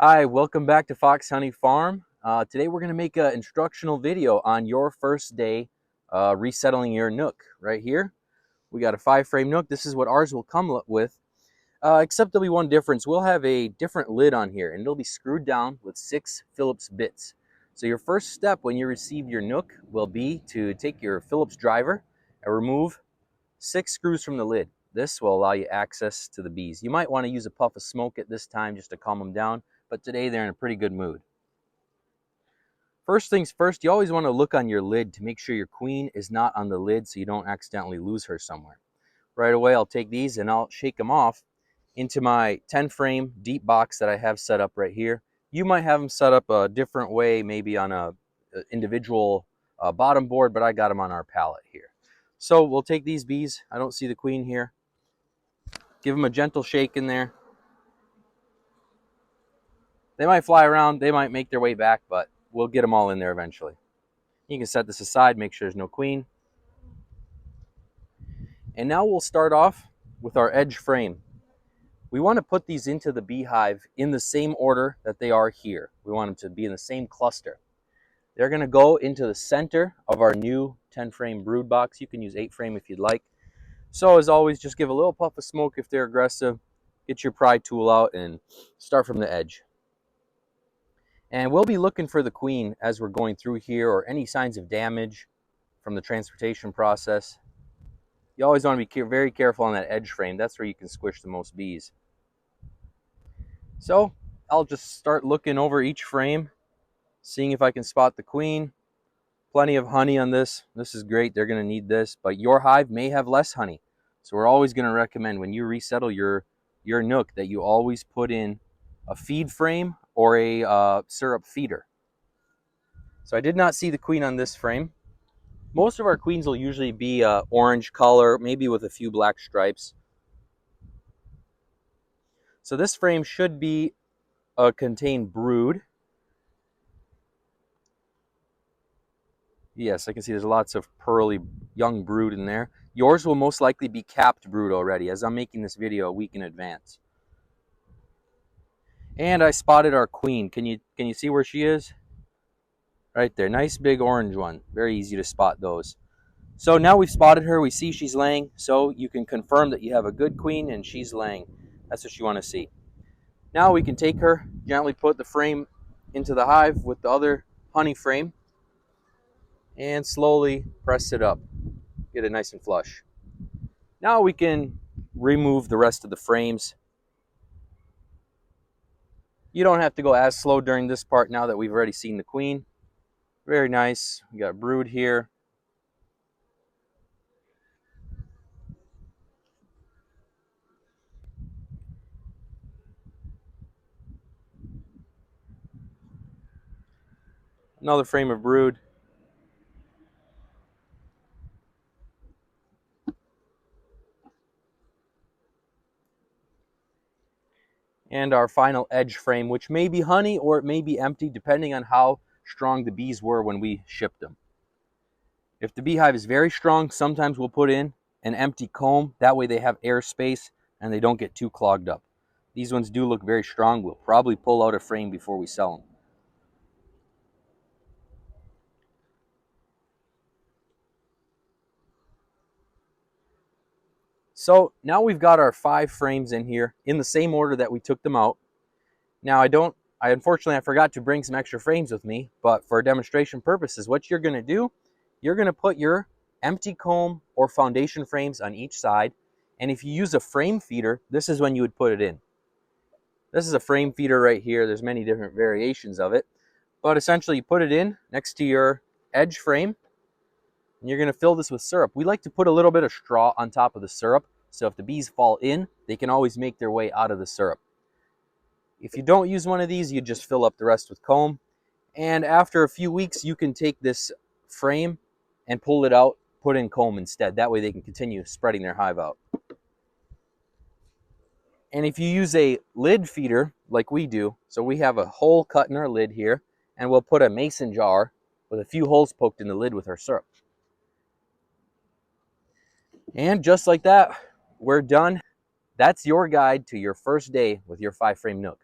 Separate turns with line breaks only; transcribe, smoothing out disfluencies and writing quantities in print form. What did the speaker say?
Hi, welcome back to Fox Honey Farm. Today we're going to make an instructional video on your first day resettling your Nook. Right here, we got a 5-frame Nook. This is what ours will come with, except there'll be one difference. We'll have a different lid on here, and it'll be screwed down with 6 Phillips bits. So your first step when you receive your Nook will be to take your Phillips driver and remove 6 screws from the lid. This will allow you access to the bees. You might want to use a puff of smoke at this time just to calm them down, but today they're in a pretty good mood. First things first, you always want to look on your lid to make sure your queen is not on the lid so you don't accidentally lose her somewhere. Right away, I'll take these and I'll shake them off into my 10-frame deep box that I have set up right here. You might have them set up a different way, maybe on a individual bottom board, but I got them on our pallet here. So we'll take these bees. I don't see the queen here. Give them a gentle shake in there. They might fly around, they might make their way back, but we'll get them all in there eventually. You can set this aside, make sure there's no queen. And now we'll start off with our edge frame. We want to put these into the beehive in the same order that they are here. We want them to be in the same cluster. They're going to go into the center of our new 10-frame brood box. You can use 8-frame if you'd like. So as always, just give a little puff of smoke if they're aggressive. Get your pry tool out and start from the edge. And we'll be looking for the queen as we're going through here, or any signs of damage from the transportation process. You always want to be very careful on that edge frame. That's where you can squish the most bees. So I'll just start looking over each frame, seeing if I can spot the queen. Plenty of honey on this. This is great. They're going to need this, but your hive may have less honey. So we're always going to recommend when you resettle your Nook that you always put in a feed frame or a syrup feeder. So I did not see the queen on this frame. Most of our queens will usually be orange color, maybe with a few black stripes. So this frame should be contain brood. Yes, I can see there's lots of pearly young brood in there. Yours will most likely be capped brood already, as I'm making this video a week in advance. And I spotted our queen. Can you see where she is? Right there, nice big orange one. Very easy to spot those. So now we've spotted her, we see she's laying, so you can confirm that you have a good queen and she's laying. That's what you want to see. Now we can take her, gently put the frame into the hive with the other honey frame, and slowly press it up. Get it nice and flush. Now we can remove the rest of the frames. You don't have to go as slow during this part now that we've already seen the queen. Very nice. We got brood here. Another frame of brood. And our final edge frame, which may be honey or it may be empty, depending on how strong the bees were when we shipped them. If the beehive is very strong, sometimes we'll put in an empty comb. That way they have air space and they don't get too clogged up. These ones do look very strong. We'll probably pull out a frame before we sell them. So now we've got our 5 frames in here in the same order that we took them out. Now unfortunately I forgot to bring some extra frames with me, but for demonstration purposes, what you're going to do, you're going to put your empty comb or foundation frames on each side. And if you use a frame feeder, this is when you would put it in. This is a frame feeder right here. There's many different variations of it, but essentially you put it in next to your edge frame, and you're going to fill this with syrup. We like to put a little bit of straw on top of the syrup, so if the bees fall in, they can always make their way out of the syrup. If you don't use one of these, you just fill up the rest with comb. And after a few weeks, you can take this frame and pull it out, put in comb instead. That way they can continue spreading their hive out. And if you use a lid feeder like we do, so we have a hole cut in our lid here, and we'll put a mason jar with a few holes poked in the lid with our syrup. And just like that, we're done. That's your guide to your first day with your 5-frame Nook.